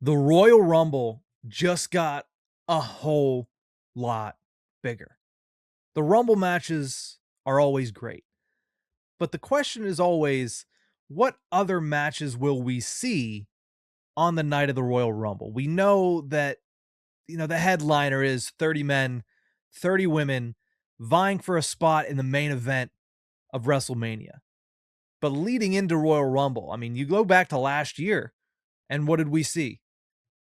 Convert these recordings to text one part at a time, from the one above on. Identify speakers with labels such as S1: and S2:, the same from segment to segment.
S1: The Royal Rumble just got a whole lot bigger. The Rumble matches are always great, but the question is always, what other matches will we see on the night of the Royal Rumble? We know that, the headliner is 30 men, 30 women vying for a spot in the main event of WrestleMania. But leading into Royal Rumble, I mean, you go back to last year, and what did we see?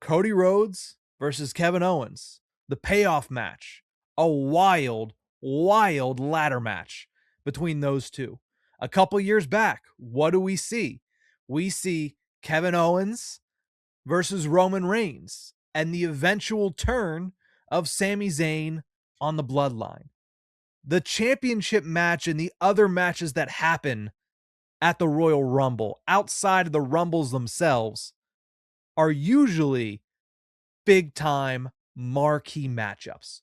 S1: Cody Rhodes versus Kevin Owens, the payoff match, a wild, wild ladder match between those two. A couple years back, what do we see? We see Kevin Owens versus Roman Reigns and the eventual turn of Sami Zayn on the bloodline. The championship match and the other matches that happen at the Royal Rumble outside of the Rumbles themselves are usually big time marquee matchups.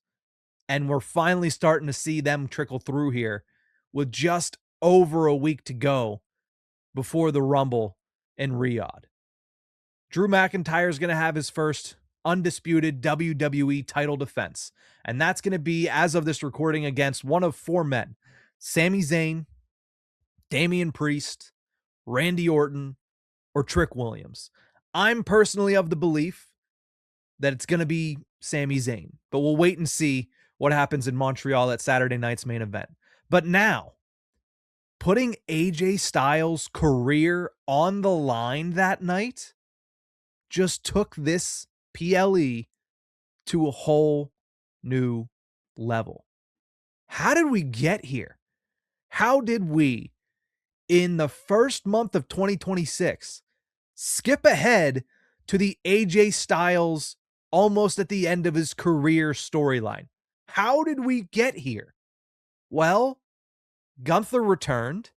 S1: And we're finally starting to see them trickle through here with just over a week to go before the Rumble in Riyadh. Drew McIntyre is going to have his first undisputed WWE title defense. And that's going to be, as of this recording, against one of four men: Sami Zayn, Damian Priest, Randy Orton, or Trick Williams. I'm personally of the belief that it's going to be Sami Zayn, but we'll wait and see what happens in Montreal at Saturday night's main event. But now, putting AJ Styles' career on the line that night just took this PLE to a whole new level. How did we get here? How did we, in the first month of 2026, skip ahead to the AJ Styles almost at the end of his career storyline? How did we get here? Well, Gunther returned,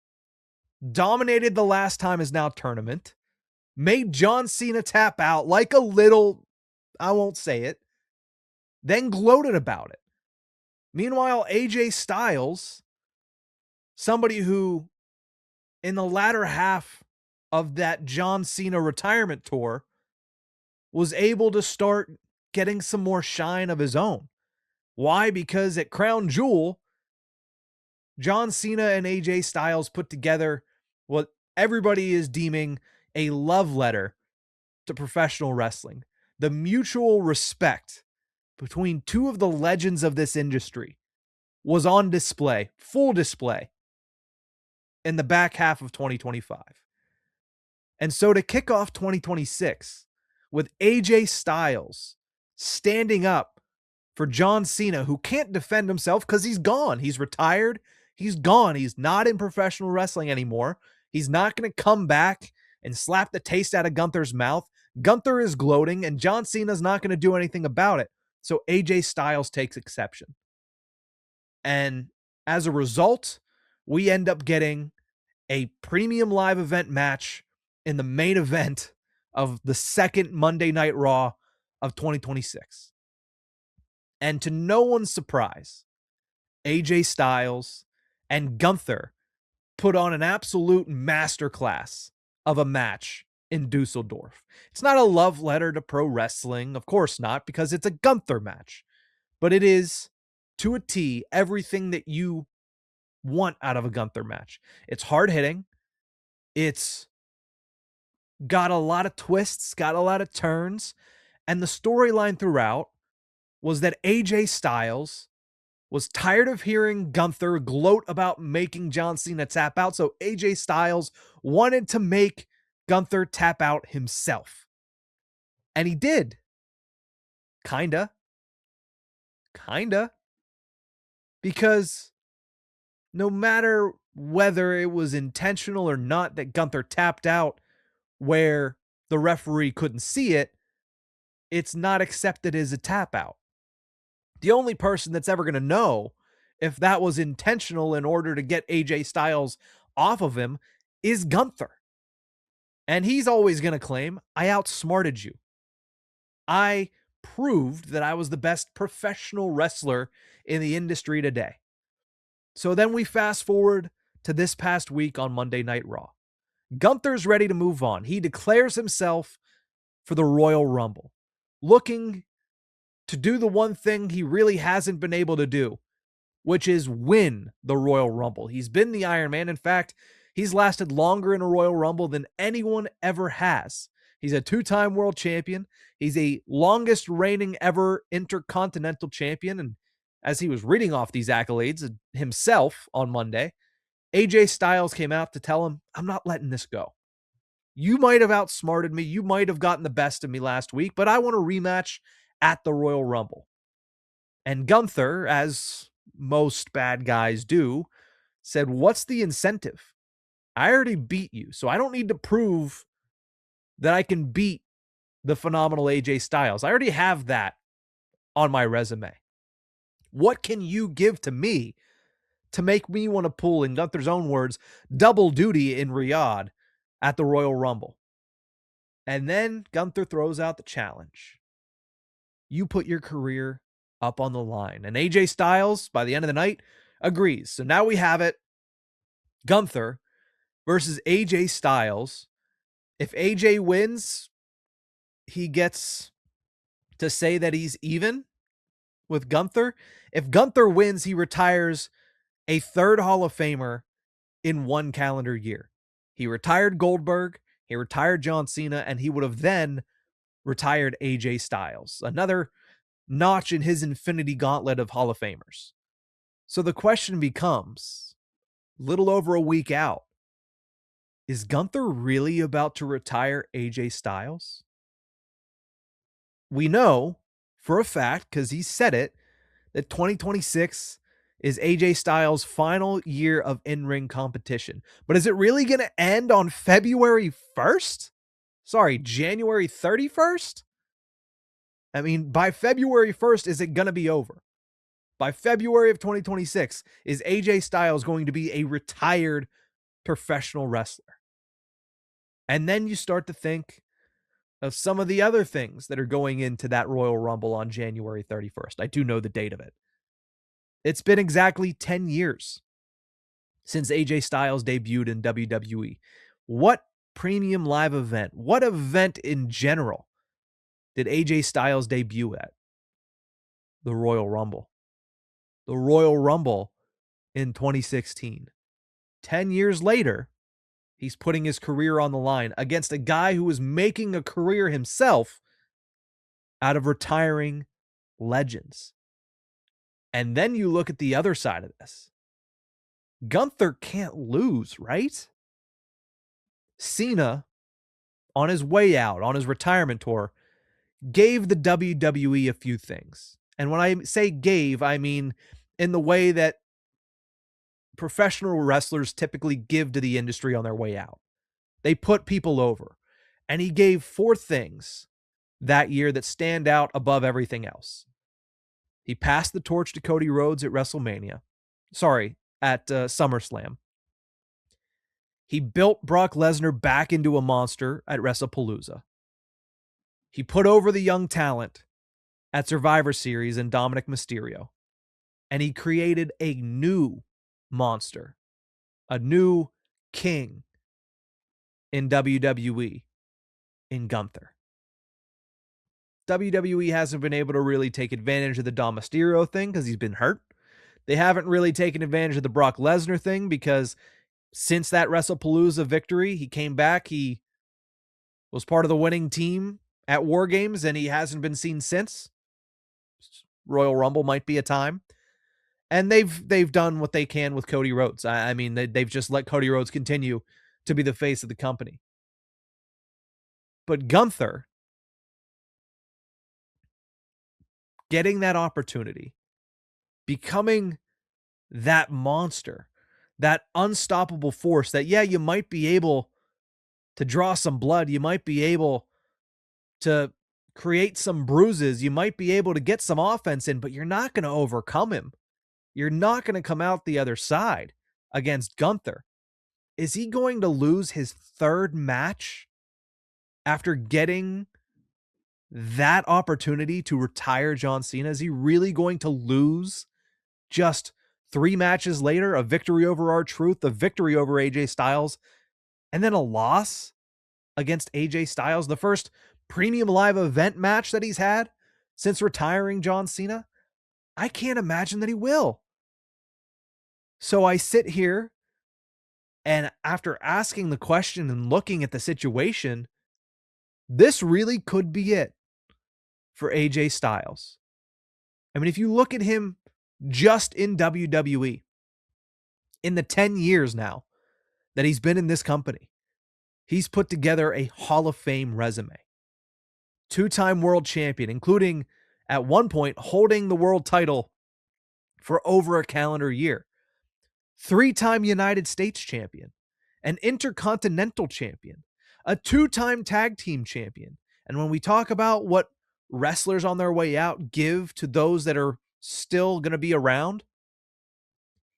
S1: dominated the last time is now tournament, made John Cena tap out like a little, I won't say it, then gloated about it. Meanwhile, AJ Styles, somebody who in the latter half of that John Cena retirement tour was able to start getting some more shine of his own. Why? Because at Crown Jewel, John Cena and AJ Styles put together what everybody is deeming a love letter to professional wrestling. The mutual respect between two of the legends of this industry was on display, full display, in the back half of 2025. And so to kick off 2026 with AJ Styles standing up for John Cena, who can't defend himself because he's gone. He's retired. He's gone. He's not in professional wrestling anymore. He's not going to come back and slap the taste out of Gunther's mouth. Gunther is gloating, and John Cena's not going to do anything about it. So AJ Styles takes exception. And as a result, we end up getting a premium live event match in the main event of the second Monday Night Raw of 2026. And to no one's surprise, AJ Styles and Gunther put on an absolute masterclass of a match in Dusseldorf. It's not a love letter to pro wrestling, of course not, because it's a Gunther match. But it is, to a T, everything that you want out of a Gunther match. It's hard-hitting. It's got a lot of twists, got a lot of turns. And the storyline throughout was that AJ Styles was tired of hearing Gunther gloat about making John Cena tap out, so AJ Styles wanted to make Gunther tap out himself. And he did. Kinda. Because no matter whether it was intentional or not that Gunther tapped out where the referee couldn't see it, it's not accepted as a tap out. The only person that's ever going to know if that was intentional in order to get AJ Styles off of him is Gunther. And he's always going to claim, I outsmarted you. I proved that I was the best professional wrestler in the industry today. So then we fast forward to this past week on Monday Night Raw. Gunther's ready to move on. He declares himself for the Royal Rumble, looking to do the one thing he really hasn't been able to do, which is win the Royal Rumble. He's been the Iron Man. In fact, he's lasted longer in a Royal Rumble than anyone ever has. He's a two-time world champion. He's a longest reigning ever intercontinental champion. And as he was reading off these accolades himself on Monday, AJ Styles came out to tell him, I'm not letting this go. You might have outsmarted me. You might have gotten the best of me last week, but I want a rematch at the Royal Rumble. And Gunther, as most bad guys do, said, what's the incentive? I already beat you, so I don't need to prove that I can beat the phenomenal AJ Styles. I already have that on my resume. What can you give to me to make me want to pull, in Gunther's own words, double duty in Riyadh at the Royal Rumble? And then Gunther throws out the challenge. You put your career up on the line. And AJ Styles, by the end of the night, agrees. So now we have it. Gunther versus AJ Styles. If AJ wins, he gets to say that he's even with Gunther. If Gunther wins, he retires a third Hall of Famer in one calendar year. He retired Goldberg, he retired John Cena, and he would have then retired AJ Styles. Another notch in his infinity gauntlet of Hall of Famers. So the question becomes, little over a week out, is Gunther really about to retire AJ Styles? We know for a fact, because he said it, that 2026 is AJ Styles' final year of in-ring competition. But is it really going to end on February 1st? Sorry, January 31st? I mean, by February 1st, is it going to be over? By February of 2026, is AJ Styles going to be a retired professional wrestler? And then you start to think of some of the other things that are going into that Royal Rumble on January 31st. I do know the date of it. It's been exactly 10 years since AJ Styles debuted in WWE. What premium live event, what event in general did AJ Styles debut at? The Royal Rumble. The Royal Rumble in 2016. 10 years later, he's putting his career on the line against a guy who was making a career himself out of retiring legends. And then you look at the other side of this. Gunther can't lose, right? Cena, on his way out, on his retirement tour, gave the WWE a few things. And when I say gave, I mean in the way that professional wrestlers typically give to the industry on their way out. They put people over. And he gave 4 things that year that stand out above everything else. He passed the torch to Cody Rhodes at WrestleMania. Sorry, at SummerSlam. He built Brock Lesnar back into a monster at WrestlePalooza. He put over the young talent at Survivor Series and Dominic Mysterio. And he created a new monster, a new king in WWE, in Gunther. WWE hasn't been able to really take advantage of the Dom Mysterio thing because he's been hurt. They haven't really taken advantage of the Brock Lesnar thing because since that WrestlePalooza victory, he came back. He was part of the winning team at War Games, and he hasn't been seen since. Royal Rumble might be a time. And they've done what they can with Cody Rhodes. I mean, they've just let Cody Rhodes continue to be the face of the company. But Gunther, getting that opportunity, becoming that monster, that unstoppable force that, yeah, you might be able to draw some blood. You might be able to create some bruises. You might be able to get some offense in, but you're not going to overcome him. You're not going to come out the other side against Gunther. Is he going to lose his 3rd match after getting that opportunity to retire John Cena? Is he really going to lose just 3 matches later? A victory over R-Truth, a victory over AJ Styles, and then a loss against AJ Styles? The first premium live event match that he's had since retiring John Cena, I can't imagine that he will. So I sit here, and after asking the question and looking at the situation, this really could be it for AJ Styles. I mean, if you look at him just in WWE, in the 10 years now that he's been in this company, he's put together a Hall of Fame resume. Two-time world champion, including at one point holding the world title for over a calendar year. Three-time United States champion, an intercontinental champion, a two-time tag team champion. And when we talk about what wrestlers on their way out give to those that are still going to be around,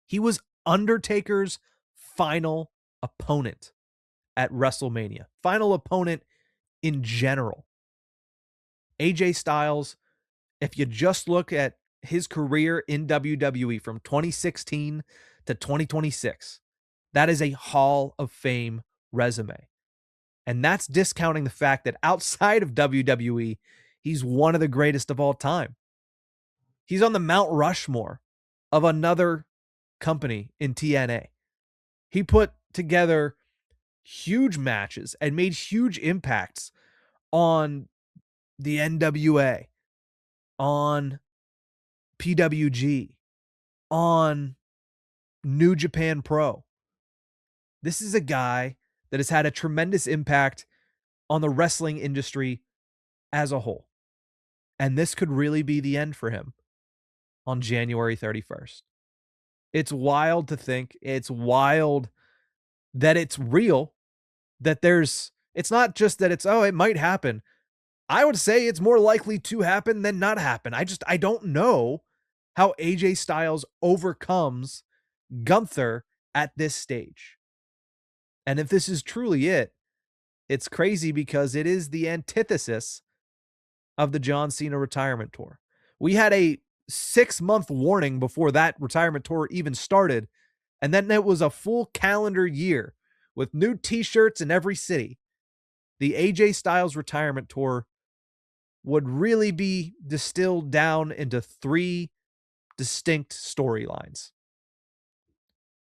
S1: he was Undertaker's final opponent at WrestleMania. Final opponent in general. AJ Styles, if you just look at his career in WWE from 2016 to 2026, that is a Hall of Fame resume. And that's discounting the fact that outside of WWE, he's one of the greatest of all time. He's on the Mount Rushmore of another company in TNA. He put together huge matches and made huge impacts on the NWA, on PWG, on New Japan Pro. This is a guy that has had a tremendous impact on the wrestling industry as a whole. And this could really be the end for him on January 31st. It's wild to think. It's wild that it's real, that it's not just that it's, oh, it might happen. I would say it's more likely to happen than not happen. I don't know how AJ Styles overcomes Gunther at this stage. And if this is truly it, it's crazy because it is the antithesis of the John Cena retirement tour. We had a 6-month warning before that retirement tour even started, and then it was a full calendar year with new t-shirts in every city. The AJ Styles retirement tour would really be distilled down into 3 distinct storylines.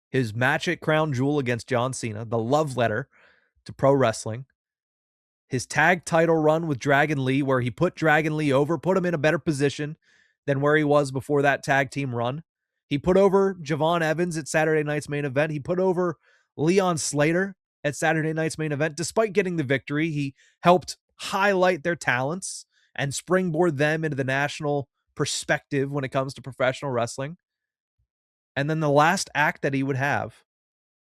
S1: His match at Crown Jewel against John Cena, the love letter to pro wrestling. His tag title run with Dragon Lee, where he put Dragon Lee over, put him in a better position than where he was before that tag team run. He put over Javon Evans at Saturday night's main event. He put over Leon Slater at Saturday night's main event. Despite getting the victory, he helped highlight their talents and springboard them into the national perspective when it comes to professional wrestling. And then the last act that he would have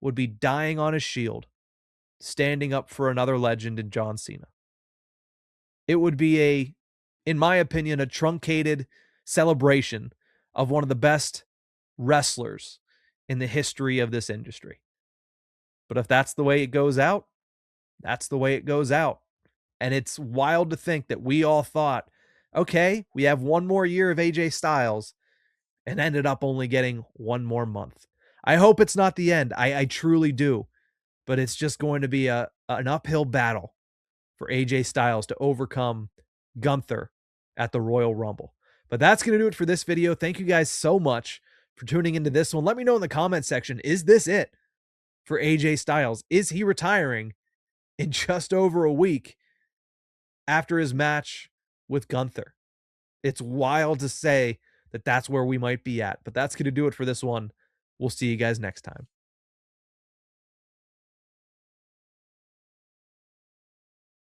S1: would be dying on his shield, standing up for another legend in John Cena. It would be in my opinion, a truncated celebration of one of the best wrestlers in the history of this industry. But if that's the way it goes out, that's the way it goes out. And it's wild to think that we all thought, okay, we have one more year of AJ Styles, and ended up only getting one more month. I hope it's not the end. I truly do. But it's just going to be an uphill battle for AJ Styles to overcome Gunther at the Royal Rumble. But that's going to do it for this video. Thank you guys so much for tuning into this one. Let me know in the comment section, is this it for AJ Styles? Is he retiring in just over a week after his match with Gunther? It's wild to say that that's where we might be at, but that's going to do it for this one. We'll see you guys next time.